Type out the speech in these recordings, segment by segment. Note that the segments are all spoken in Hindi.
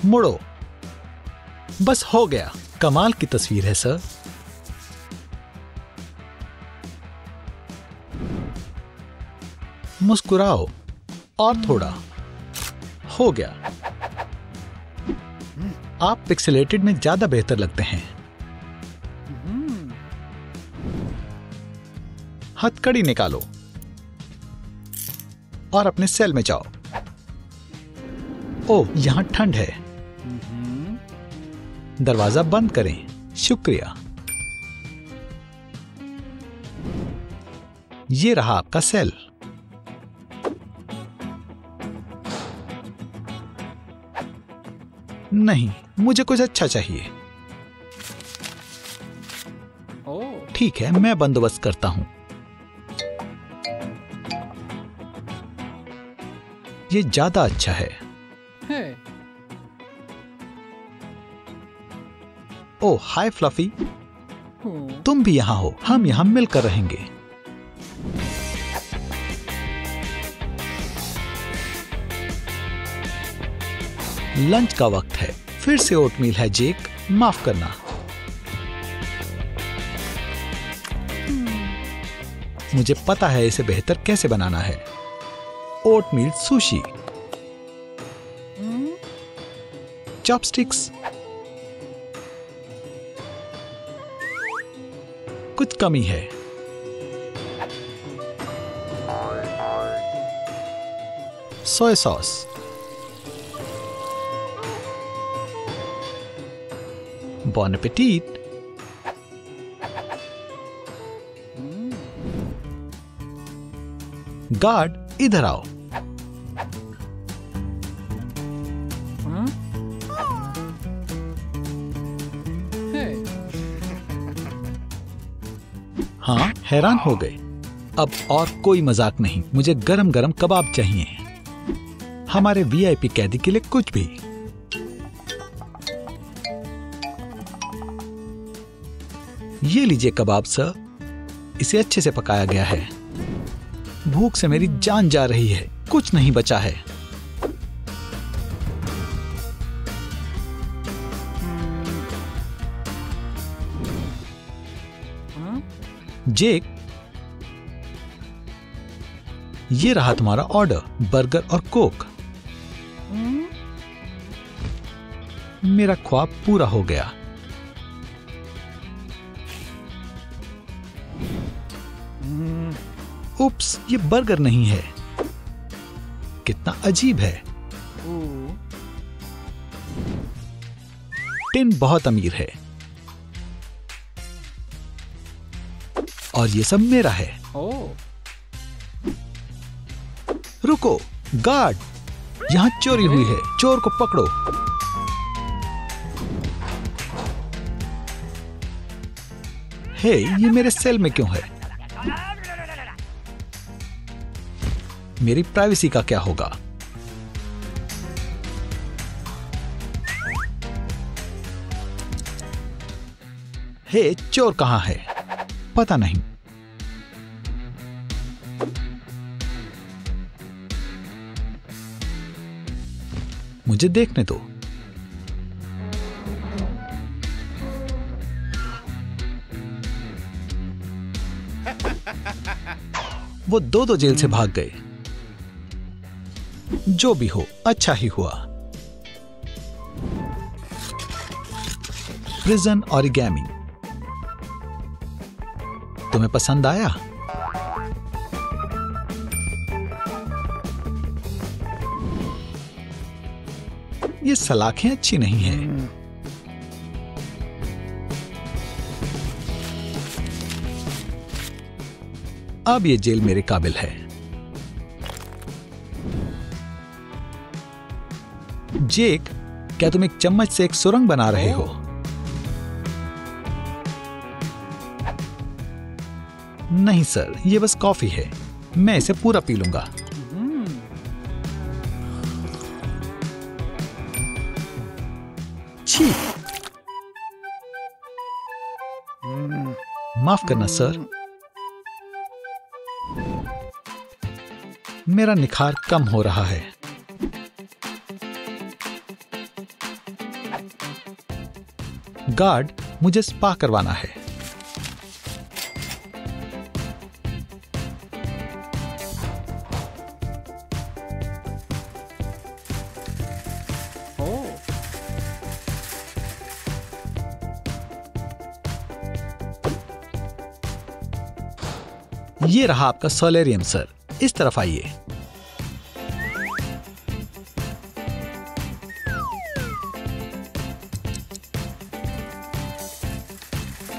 मुड़ो। बस हो गया। कमाल की तस्वीर है सर। मुस्कुराओ और थोड़ा। हो गया। आप पिक्सेलेटेड में ज्यादा बेहतर लगते हैं। हथकड़ी निकालो और अपने सेल में जाओ। ओह, यहां ठंड है। दरवाजा बंद करें। शुक्रिया। ये रहा आपका सेल। नहीं, मुझे कुछ अच्छा चाहिए। ठीक है, मैं बंदोबस्त करता हूं। ये ज्यादा अच्छा है। ओह, हाय फ्लफी। तुम भी यहां हो। हम यहां मिलकर रहेंगे। लंच का वक्त है। फिर से ओटमील है जेक। माफ करना। मुझे पता है इसे बेहतर कैसे बनाना है। Oatmeal sushi. चॉपस्टिक्स। कुछ कमी है। Soya sauce. Bon appetit. Guard, इधर आओ। हाँ, हैरान हो गए। अब और कोई मजाक नहीं। मुझे गरम गरम कबाब चाहिए। हमारे वीआईपी कैदी के लिए कुछ भी। ये लीजिए कबाब सर। इसे अच्छे से पकाया गया है। भूख से मेरी जान जा रही है। कुछ नहीं बचा है। जेक, ये रहा तुम्हारा ऑर्डर, बर्गर और कोक। मेरा ख्वाब पूरा हो गया। उप्स, ये बर्गर नहीं है। कितना अजीब है। टिन बहुत अमीर है और ये सब मेरा है। रुको, गार्ड, यहां चोरी हुई है। चोर को पकड़ो। हे, ये मेरे सेल में क्यों है? मेरी प्राइवेसी का क्या होगा? हे, चोर कहां है? पता नहीं। मुझे देखने दो। वो दो जेल से भाग गए। जो भी हो, अच्छा ही हुआ। प्रिजन ऑरिगैमी। तुम्हें पसंद आया? ये सलाखें अच्छी नहीं हैं। अब ये जेल मेरे काबिल है। जेक, क्या तुम एक चम्मच से एक सुरंग बना रहे हो? नहीं सर, ये बस कॉफी है। मैं इसे पूरा पी लूंगा। छी! माफ करना सर। मेरा निखार कम हो रहा है। गार्ड, मुझे स्पा करवाना है। ये रहा आपका सोलेरियम सर, इस तरफ आइए।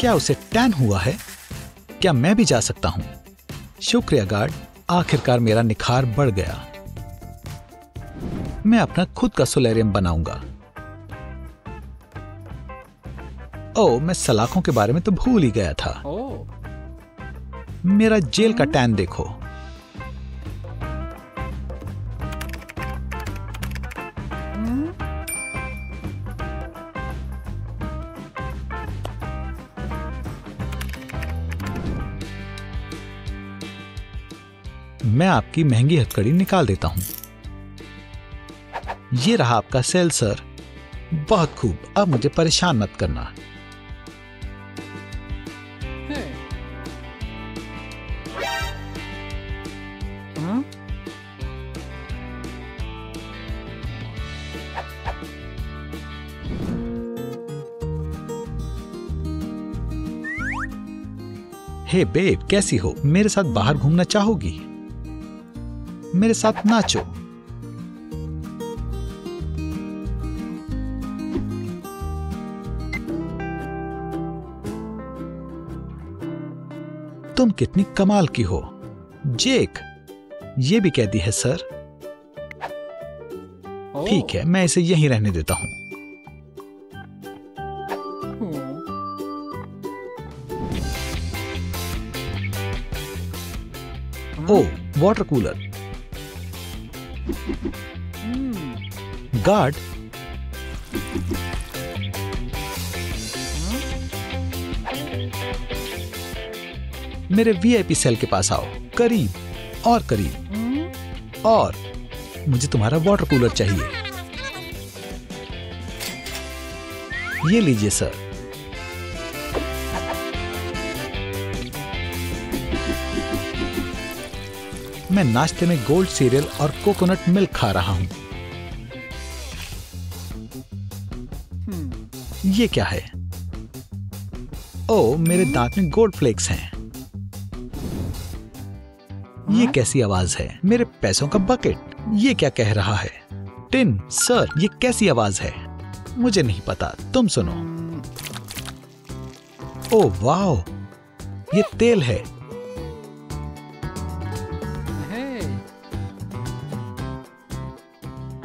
क्या उसे टैन हुआ है? क्या मैं भी जा सकता हूं? शुक्रिया गार्ड, आखिरकार मेरा निखार बढ़ गया। मैं अपना खुद का सोलेरियम बनाऊंगा। ओह, मैं सलाखों के बारे में तो भूल ही गया था। मेरा जेल का टैन देखो। मैं आपकी महंगी हथकड़ी निकाल देता हूं। ये रहा आपका सेल सर। बहुत खूब, अब मुझे परेशान मत करना। हे बेब, कैसी हो? मेरे साथ बाहर घूमना चाहोगी? मेरे साथ नाचो। तुम कितनी कमाल की हो। जेक, ये भी कहती है सर। ठीक है, मैं इसे यहीं रहने देता हूं। ओह, वाटर कूलर। गार्ड, मेरे वीआईपी सेल के पास आओ। करीब और करीब। और मुझे तुम्हारा वाटर कूलर चाहिए। ये लीजिए सर। मैं नाश्ते में गोल्ड सीरियल और कोकोनट मिल्क खा रहा हूं। ये क्या है? ओह, मेरे दांत में गोल्ड फ्लेक्स हैं। ये कैसी आवाज है? मेरे पैसों का बकेट। ये क्या कह रहा है? टिन सर, ये कैसी आवाज है? मुझे नहीं पता, तुम सुनो। ओह वाओ, ये तेल है।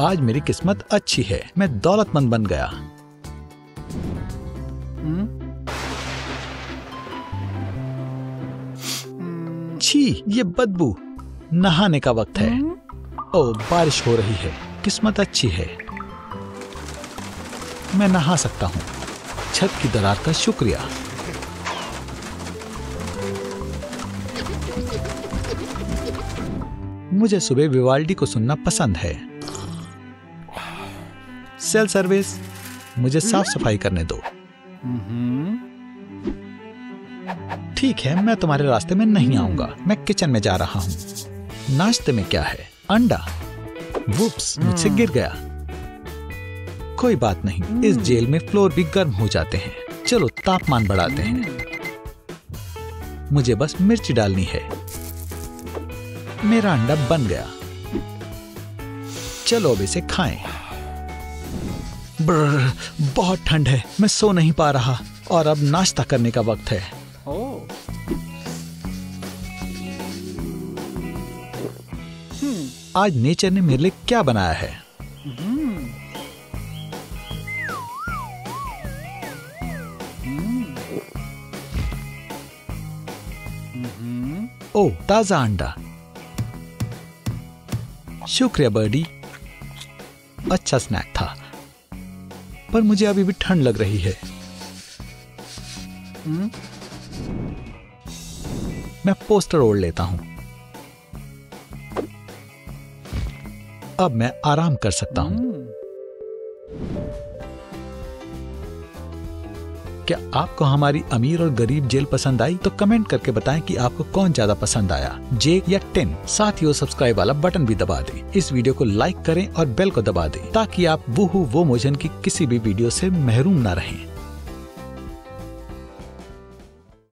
आज मेरी किस्मत अच्छी है, मैं दौलतमंद बन गया। छी, ये बदबू। नहाने का वक्त है। ओह, बारिश हो रही है, किस्मत अच्छी है। मैं नहा सकता हूँ। छत की दरार का शुक्रिया। मुझे सुबह विवाल्डी को सुनना पसंद है। सेल सर्विस, मुझे साफ सफाई करने दो। ठीक है, मैं तुम्हारे रास्ते में नहीं आऊंगा। मैं किचन में जा रहा हूं। नाश्ते में क्या है? अंडा। वुप्स, मुझसे गिर गया। कोई बात नहीं, इस जेल में फ्लोर भी गर्म हो जाते हैं। चलो तापमान बढ़ाते हैं। मुझे बस मिर्ची डालनी है। मेरा अंडा बन गया। चलो अब इसे खाएं। ब्रर, बहुत ठंड है, मैं सो नहीं पा रहा। और अब नाश्ता करने का वक्त है। आज नेचर ने मेरे लिए क्या बनाया है? ओह, ताजा अंडा। शुक्रिया बर्डी, अच्छा स्नैक था। पर मुझे अभी भी ठंड लग रही है। मैं पोस्टर ओढ़ लेता हूं। अब मैं आराम कर सकता हूं। क्या आपको हमारी अमीर और गरीब जेल पसंद आई? तो कमेंट करके बताएं कि आपको कौन ज्यादा पसंद आया, जेक या टिन। साथ ही वो सब्सक्राइब वाला बटन भी दबा दें। इस वीडियो को लाइक करें और बेल को दबा दें ताकि आप वो मोजन की किसी भी वीडियो से महरूम न रहें।